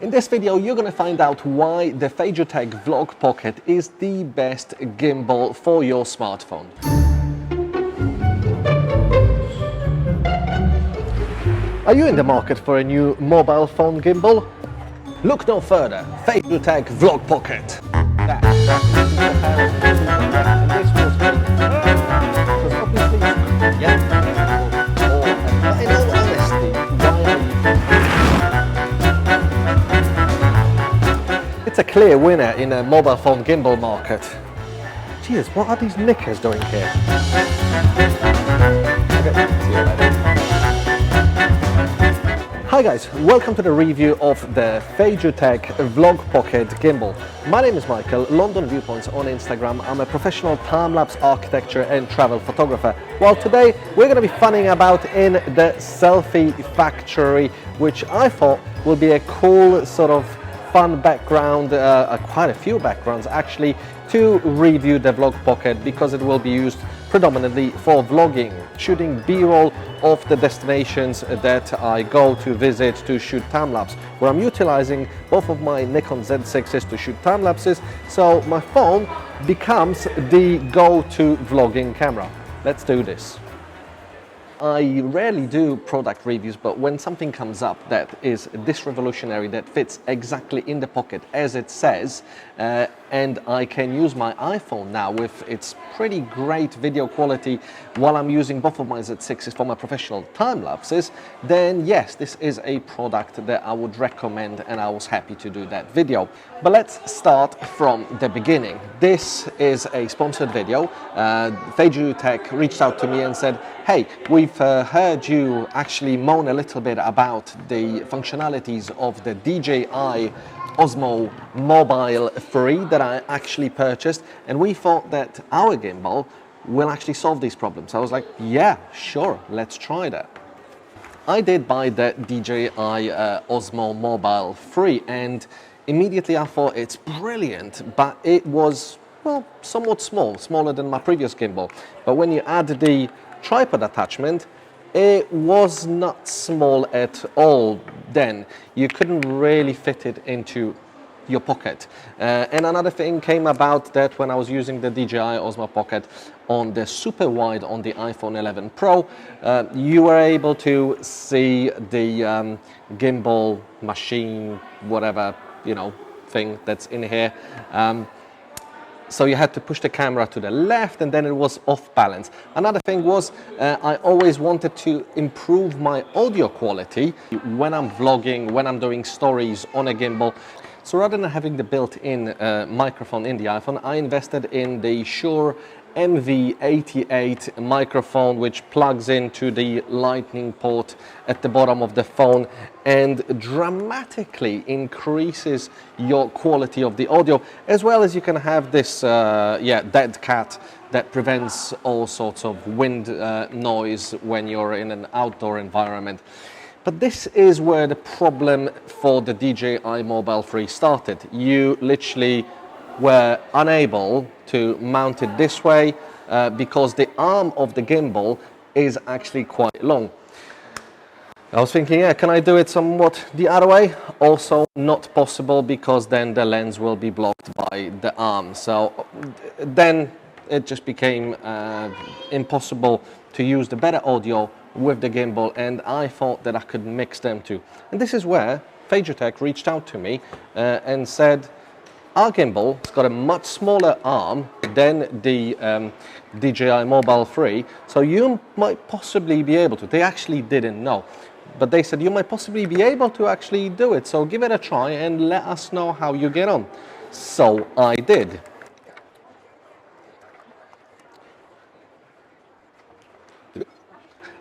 In this video, you're going to find out why the Feiyu Tech VLOG Pocket is the best gimbal for your smartphone. Are you in the market for a new mobile phone gimbal? Look no further, Feiyu Tech VLOG Pocket. It's a clear winner in a mobile phone gimbal market. Jeez, what are these knickers doing here? Okay, see you later. Hi guys, welcome to the review of the Feiyu Tech VLOG Pocket gimbal. My name is Michael, London Viewpoints on Instagram. I'm a professional time-lapse architecture and travel photographer. Well, today we're going to be funning about in the Selfie Factory, which I thought will be a cool sort of fun background, quite a few backgrounds actually, to review the VLOG Pocket because it will be used predominantly for vlogging, shooting B-roll of the destinations that I go to visit to shoot time-lapse, where I'm utilizing both of my Nikon Z6s to shoot time-lapses, so my phone becomes the go-to vlogging camera. Let's do this. I rarely do product reviews, but when something comes up that is this revolutionary, that fits exactly in the pocket as it says, and I can use my iPhone now with its pretty great video quality while I'm using both of my Z6s for my professional time lapses, then yes, this is a product that I would recommend, and I was happy to do that video. But let's start from the beginning. This is a sponsored video. Feiyu Tech reached out to me and said, hey, we've heard you actually moan a little bit about the functionalities of the DJI Osmo Mobile 3 that I actually purchased, and we thought that our gimbal will actually solve these problems. I was like, yeah, sure, let's try that. I did buy the DJI Osmo Mobile 3, and immediately I thought it's brilliant, but it was, well, somewhat small, smaller than my previous gimbal. But when you add the tripod attachment, it was not small at all then. You couldn't really fit it into your pocket. And another thing came about that when I was using the DJI Osmo Pocket on the super wide on the iPhone 11 Pro, you were able to see the gimbal machine, whatever, you know, thing that's in here. So you had to push the camera to the left, and then it was off balance. Another thing was I always wanted to improve my audio quality when I'm vlogging, when I'm doing stories on a gimbal. So rather than having the built-in microphone in the iPhone, I invested in the Shure MV88 microphone, which plugs into the lightning port at the bottom of the phone and dramatically increases your quality of the audio, as well as you can have this dead cat that prevents all sorts of wind noise when you're in an outdoor environment. But this is where the problem for the DJI Mobile 3 started. You literally were unable to mount it this way because the arm of the gimbal is actually quite long. I was thinking, yeah, can I do it somewhat the other way? Also not possible, because then the lens will be blocked by the arm. So then it just became impossible to use the better audio with the gimbal, and I thought that I could mix them two. And this is where Feiyu Tech reached out to me and said, our gimbal has got a much smaller arm than the DJI Mobile 3, so you might possibly be able to. They actually didn't know, but they said you might possibly be able to actually do it, so give it a try and let us know how you get on. So I did.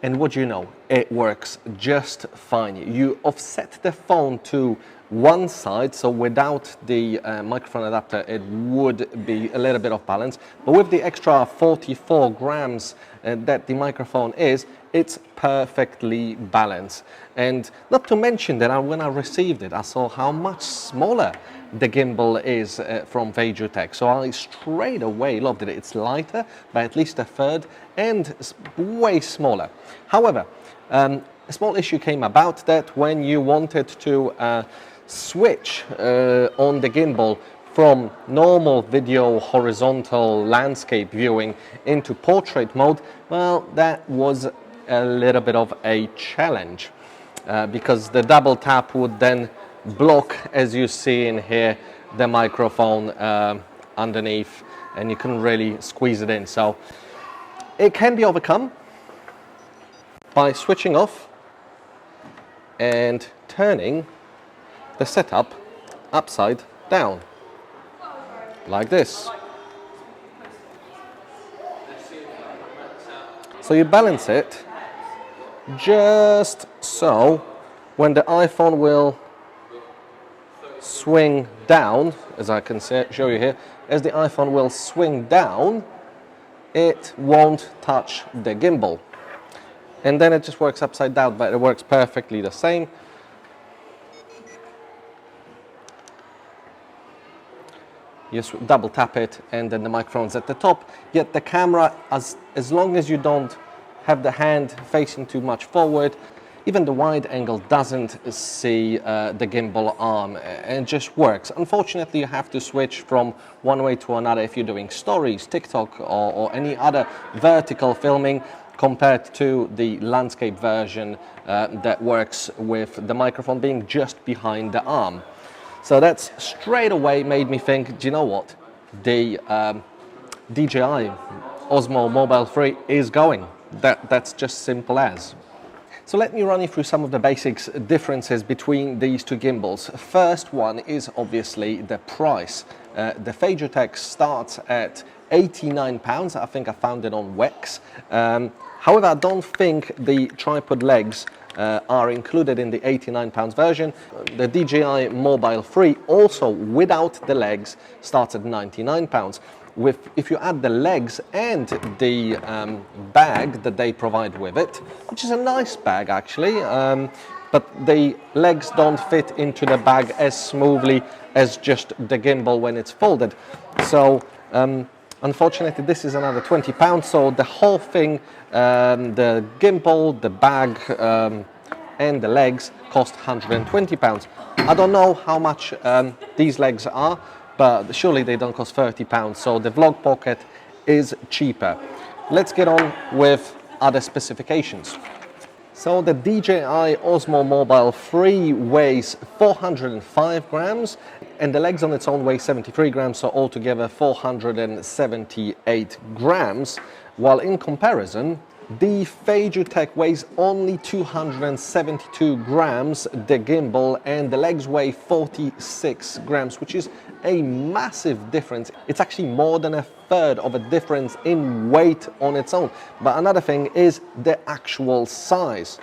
And what do you know, it works just fine. You offset the phone to one side, so without the microphone adapter it would be a little bit off balance, but with the extra 44 grams that the microphone is, it's perfectly balanced. And not to mention that when I received it, I saw how much smaller the gimbal is from Feiyu Tech, so I straight away loved it. It's lighter by at least a third and way smaller. However, a small issue came about that when you wanted to switch on the gimbal from normal video horizontal landscape viewing into portrait mode, well, that was a little bit of a challenge because the double tap would then block, as you see in here, the microphone underneath, and you couldn't really squeeze it in. So it can be overcome by switching off and turning the setup upside down, like this. So you balance it just so when the iPhone will swing down, as I can show you here, as the iPhone will swing down, it won't touch the gimbal. And then it just works upside down, but it works perfectly the same. You double tap it and then the microphone's at the top, yet the camera, as long as you don't have the hand facing too much forward, even the wide angle doesn't see the gimbal arm, and it just works. Unfortunately, you have to switch from one way to another if you're doing stories, TikTok, or any other vertical filming, compared to the landscape version that works with the microphone being just behind the arm. So that's straight away made me think, do you know what? The DJI Osmo Mobile 3 is going. That's just simple as. So let me run you through some of the basics differences between these two gimbals. First one is obviously the price. The Feiyu Tech starts at £89. I think I found it on Wex. However, I don't think the tripod legs are included in the £89 version. The DJI Mobile 3, also without the legs, starts at £99. If you add the legs and the bag that they provide with it, which is a nice bag actually, but the legs don't fit into the bag as smoothly as just the gimbal when it's folded. So unfortunately this is another £20, so the whole thing, the gimbal, the bag and the legs cost £120. I don't know how much these legs are, but surely they don't cost £30, so the Vlog Pocket is cheaper. Let's get on with other specifications. So the DJI Osmo Mobile 3 weighs 405 grams, and the legs on its own weigh 73 grams, so altogether 478 grams, while in comparison, the Feiyu Tech weighs only 272 grams, the gimbal, and the legs weigh 46 grams, which is a massive difference. It's actually more than a third of a difference in weight on its own. But another thing is the actual size.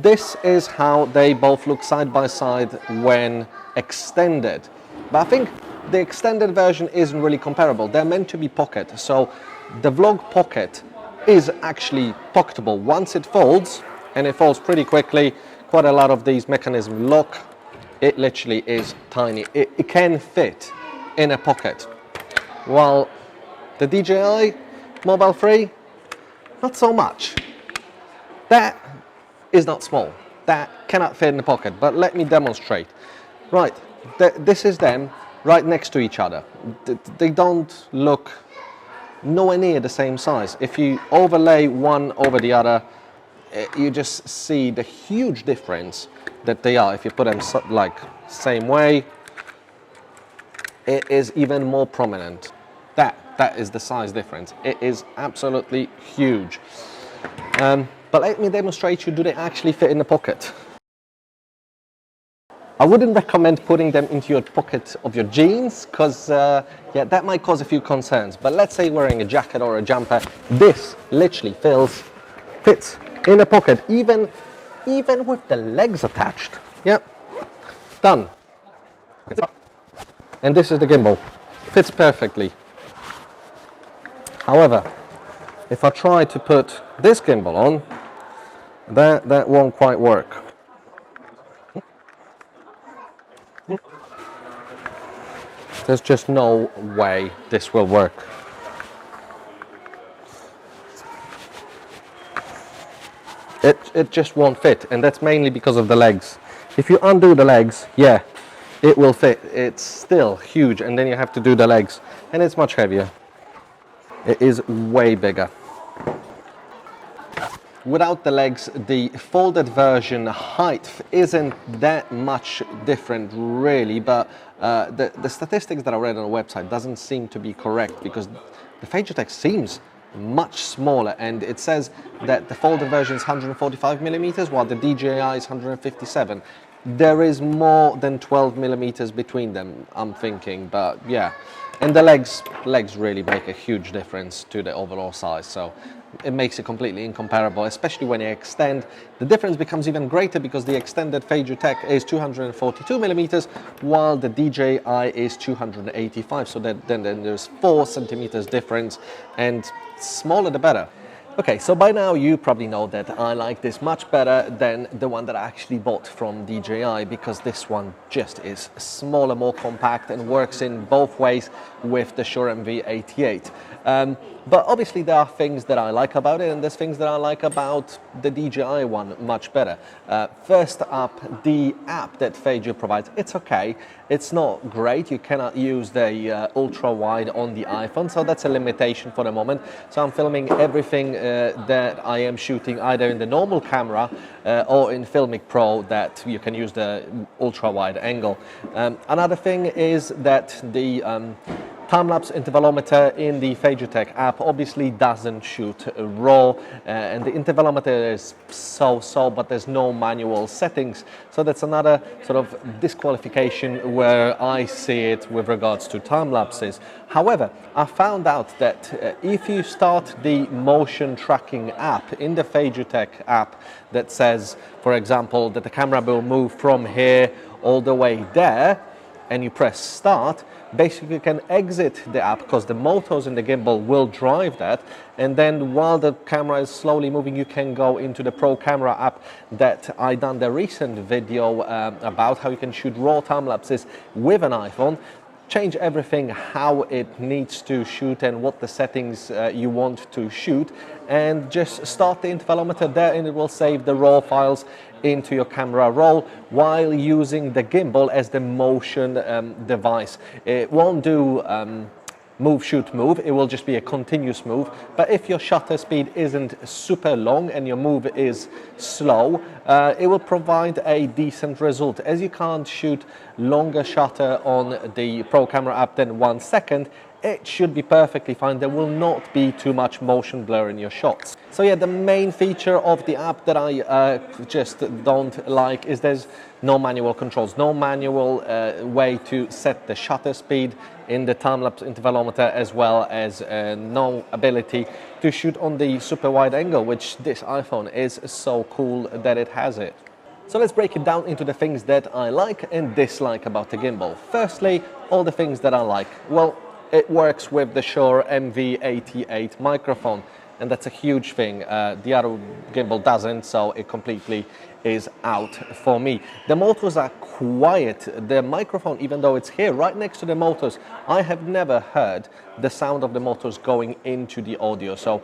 This is how they both look side by side when extended. But I think the extended version isn't really comparable. They're meant to be pocket, so the Vlog Pocket is actually pocketable once it folds, and it folds pretty quickly. Quite a lot of these mechanisms lock. It literally is tiny. It can fit in a pocket, while the DJI Mobile 3, not so much. That is not small. That cannot fit in a pocket, but let me demonstrate. Right, this is them right next to each other. They don't look nowhere near the same size. If you overlay one over the other, you just see the huge difference that they are. If you put them like same way, it is even more prominent. That is the size difference. It is absolutely huge. But let me demonstrate you, do they actually fit in the pocket? I wouldn't recommend putting them into your pocket of your jeans, because yeah, that might cause a few concerns. But let's say wearing a jacket or a jumper, this literally fits in a pocket, even with the legs attached. Yep, done. And this is the gimbal. Fits perfectly. However, if I try to put this gimbal on, that won't quite work. There's just no way this will work. It just won't fit, and that's mainly because of the legs. If you undo the legs, yeah, it will fit. It's still huge, and then you have to do the legs, and it's much heavier. It is way bigger. Without the legs, the folded version height isn't that much different really, but the statistics that I read on the website doesn't seem to be correct, because the Feiyu Tech seems much smaller, and it says that the folded version is 145 millimeters while the DJI is 157. There is more than 12 millimeters between them, I'm thinking, but yeah. And the legs really make a huge difference to the overall size, so it makes it completely incomparable, especially when you extend. The difference becomes even greater because the extended Feiyu Tech is 242 millimeters while the DJI is 285, so then there's 4 centimeters difference, and smaller the better. Okay, so by now you probably know that I like this much better than the one that I actually bought from DJI, because this one just is smaller, more compact, and works in both ways with the Shure MV88. But obviously there are things that I like about it, and there's things that I like about the DJI one much better. First up, the app that Feiyu provides. It's okay. It's not great. You cannot use the ultra wide on the iPhone, so that's a limitation for the moment. So I'm filming everything that I am shooting either in the normal camera or in Filmic Pro, that you can use the ultra wide angle. Another thing is that the time-lapse intervalometer in the Feiyu Tech app obviously doesn't shoot RAW, and the intervalometer is so-so, but there's no manual settings. So that's another sort of disqualification where I see it with regards to time-lapses. However, I found out that if you start the motion tracking app in the Feiyu Tech app that says, for example, that the camera will move from here all the way there, and you press start, basically you can exit the app because the motors in the gimbal will drive that, and then while the camera is slowly moving you can go into the Pro Camera app that I done the recent video about how you can shoot raw time lapses with an iPhone, change everything how it needs to shoot and what the settings you want to shoot, and just start the intervalometer there, and it will save the raw files into your camera roll while using the gimbal as the motion device. It won't do move, shoot, move. It will just be a continuous move. But if your shutter speed isn't super long and your move is slow, it will provide a decent result. As you can't shoot longer shutter on the Pro Camera app than 1 second, it should be perfectly fine. There will not be too much motion blur in your shots. So yeah, the main feature of the app that I just don't like is there's no manual controls, no manual way to set the shutter speed in the time-lapse intervalometer, as well as no ability to shoot on the super wide angle, which this iPhone is so cool that it has it. So let's break it down into the things that I like and dislike about the gimbal. Firstly, all the things that I like. Well, it works with the Shure MV88 microphone, and that's a huge thing. The other gimbal doesn't, so it completely is out for me. The motors are quiet. The microphone, even though it's here right next to the motors, I have never heard the sound of the motors going into the audio. So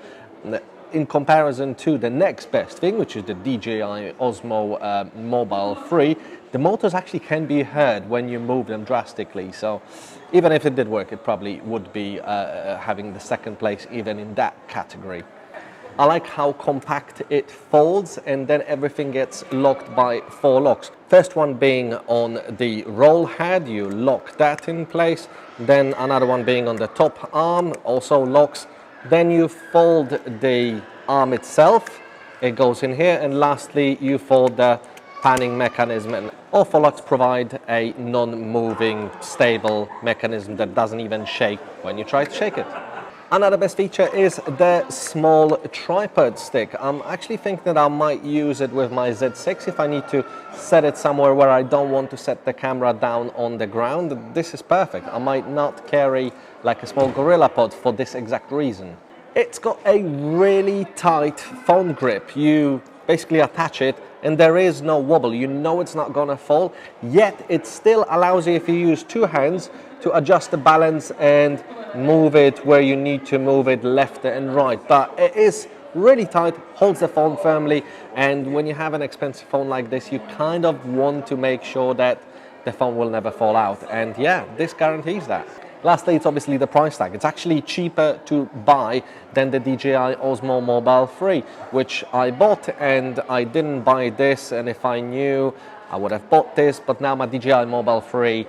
in comparison to the next best thing, which is the DJI Osmo Mobile 3, the motors actually can be heard when you move them drastically. So even if it did work, it probably would be having the second place even in that category. I like how compact it folds, and then everything gets locked by 4 locks. First one being on the roll head, you lock that in place. Then another one being on the top arm, also locks. Then you fold the arm itself, it goes in here, and lastly you fold the panning mechanism. And all 4 locks provide a non-moving, stable mechanism that doesn't even shake when you try to shake it. Another best feature is the small tripod stick. I'm actually thinking that I might use it with my Z6 if I need to set it somewhere where I don't want to set the camera down on the ground. This is perfect. I might not carry like a small gorilla pod for this exact reason. It's got a really tight phone grip. You basically attach it and there is no wobble. You know it's not gonna fall, yet it still allows you, if you use 2 hands, to adjust the balance and move it where you need to move it left and right. But it is really tight, holds the phone firmly, and when you have an expensive phone like this, you kind of want to make sure that the phone will never fall out, and yeah, this guarantees that. Lastly, it's obviously the price tag. It's actually cheaper to buy than the DJI Osmo Mobile 3, which I bought, and I didn't buy this, and if I knew, I would have bought this, but now my DJI Mobile 3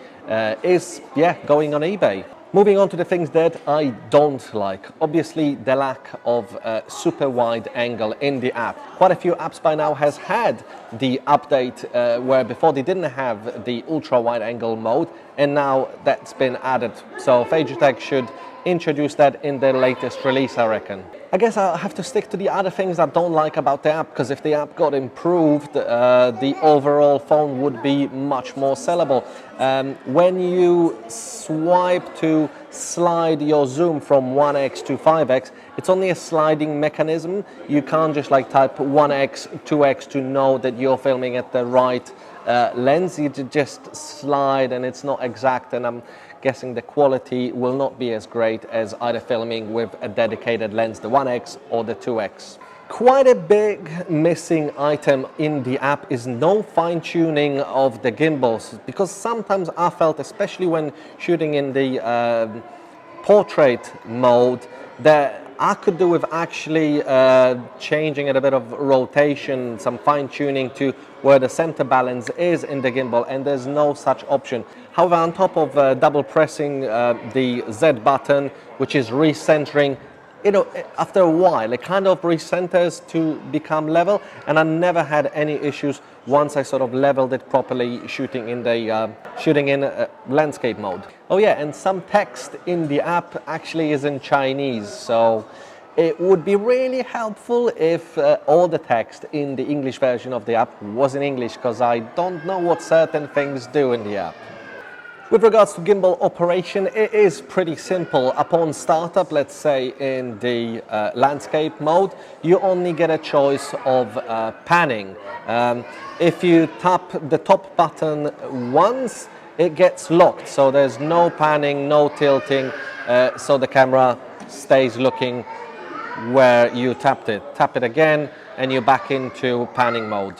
is, going on eBay. Moving on to the things that I don't like. Obviously, the lack of super wide angle in the app. Quite a few apps by now has had the update where before they didn't have the ultra wide angle mode, and now that's been added. So Feiyu Tech should introduce that in the latest release, I reckon. I guess I'll have to stick to the other things I don't like about the app, because if the app got improved, the overall phone would be much more sellable. When you swipe to slide your zoom from 1x to 5x, it's only a sliding mechanism. You can't just like type 1x, 2x to know that you're filming at the right lens. You just slide and it's not exact, and I'm guessing the quality will not be as great as either filming with a dedicated lens, the 1x or the 2x. Quite a big missing item in the app is no fine-tuning of the gimbals, because sometimes I felt, especially when shooting in the portrait mode, that I could do with actually changing a bit of rotation, some fine-tuning to where the center balance is in the gimbal, and there's no such option. However, on top of double pressing the Z button, which is recentering, you know, after a while it kind of recenters to become level, and I never had any issues once I sort of leveled it properly shooting in the landscape mode. Oh yeah, and some text in the app actually is in Chinese, so it would be really helpful if all the text in the English version of the app was in English, because I don't know what certain things do in the app. With regards to gimbal operation, it is pretty simple. Upon startup, let's say in the landscape mode, you only get a choice of panning. If you tap the top button once, it gets locked, so there's no panning, no tilting, so the camera stays looking where you tapped it. Tap it again and you're back into panning mode.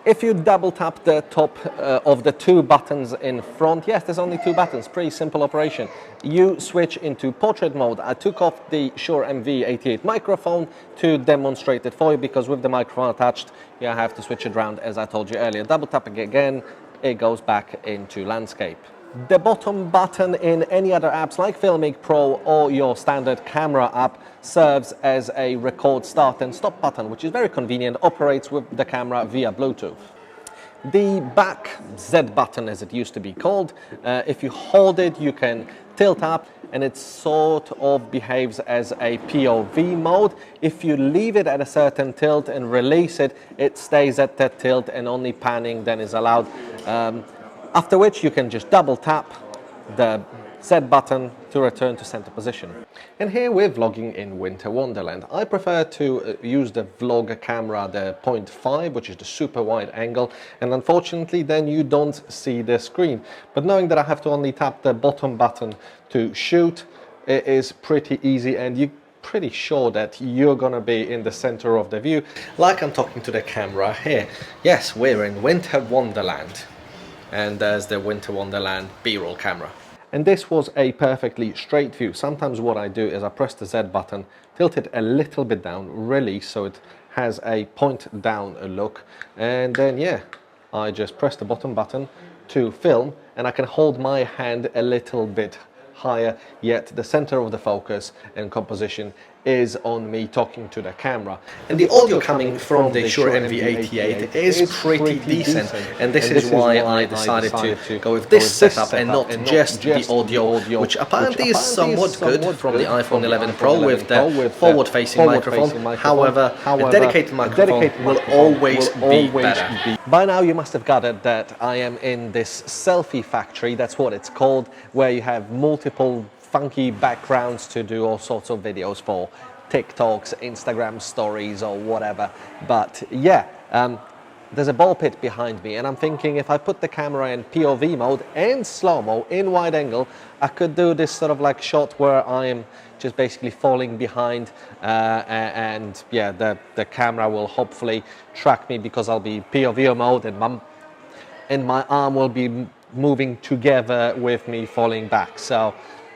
If you double tap the top of the two buttons in front, yes, there's only two buttons, pretty simple operation. You switch into portrait mode. I took off the Shure MV88 microphone to demonstrate it for you, because with the microphone attached, you have to switch it around as I told you earlier. Double tapping again, it goes back into landscape. The bottom button in any other apps like Filmic Pro or your standard camera app serves as a record start and stop button, which is very convenient, operates with the camera via Bluetooth. The back Z button, as it used to be called, if you hold it, you can tilt up, and it sort of behaves as a POV mode. If you leave it at a certain tilt and release it, it stays at that tilt, and only panning then is allowed. After which you can just double tap the Z button to return to center position. And here we're vlogging in Winter Wonderland. I prefer to use the vlog camera, the 0.5, which is the super wide angle, and unfortunately then you don't see the screen. But knowing that I have to only tap the bottom button to shoot, it is pretty easy, and you're pretty sure that you're gonna be in the center of the view, like I'm talking to the camera here. Yes, we're in Winter Wonderland. And there's the Winter Wonderland B-roll camera. And this was a perfectly straight view. Sometimes what I do is I press the Z button, tilt it a little bit down, release, so it has a point down look, and then yeah, I just press the bottom button to film, and I can hold my hand a little bit higher, yet the center of the focus and composition is on me talking to the camera. And the audio coming from the Shure MV88 is pretty decent, and this is why I decided to go with this setup and not just the audio, which apparently is somewhat good from the iPhone 11 Pro with the forward-facing microphone. However, a dedicated microphone will always be better. By now you must have gathered that I am in this Selfie Factory, that's what it's called, where you have multiple funky backgrounds to do all sorts of videos for TikToks, Instagram stories or whatever. But yeah, there's a ball pit behind me, and I'm thinking if I put the camera in POV mode and slow-mo in wide angle, I could do this sort of like shot where I am just basically falling behind, and yeah, the camera will hopefully track me because I'll be POV mode, and my arm will be moving together with me falling back. So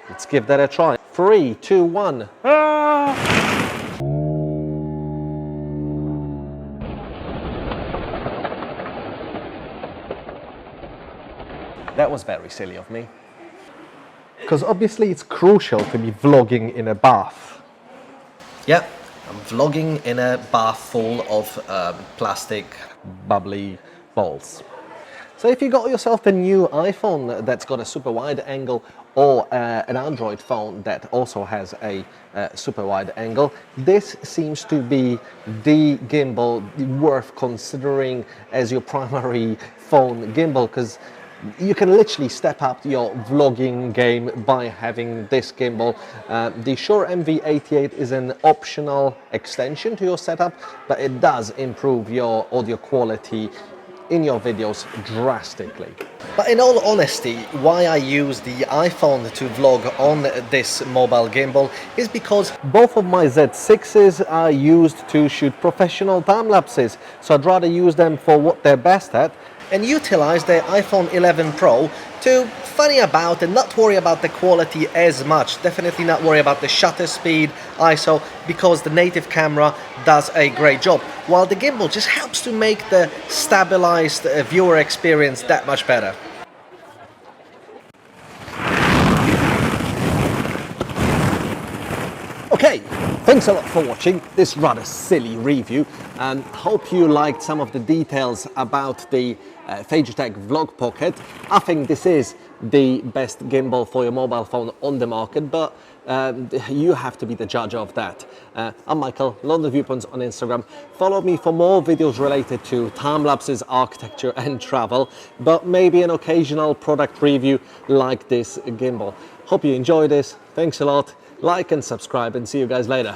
let's give that a try. 3, 2, 1. Ah! That was very silly of me. Because obviously it's crucial to be vlogging in a bath. Yeah, I'm vlogging in a bath full of plastic bubbly balls. So if you got yourself a new iPhone that's got a super wide angle, or an Android phone that also has a super wide angle, this seems to be the gimbal worth considering as your primary phone gimbal, because you can literally step up your vlogging game by having this gimbal. The Shure MV88 is an optional extension to your setup, but it does improve your audio quality in your videos drastically. But in all honesty, why I use the iPhone to vlog on this mobile gimbal is because both of my Z6s are used to shoot professional time lapses, so I'd rather use them for what they're best at and utilize the iPhone 11 Pro to funny about and not worry about the quality as much. Definitely not worry about the shutter speed, ISO, because the native camera does a great job, while the gimbal just helps to make the stabilized viewer experience that much better. Okay, thanks a lot for watching this rather silly review, and hope you liked some of the details about the Feiyu Tech VLOG Pocket. I think this is the best gimbal for your mobile phone on the market, but you have to be the judge of that. I'm Michael, London Viewpoints on Instagram. Follow me for more videos related to time lapses, architecture and travel, but maybe an occasional product review like this gimbal. Hope you enjoy this. Thanks a lot. Like and subscribe, and see you guys later.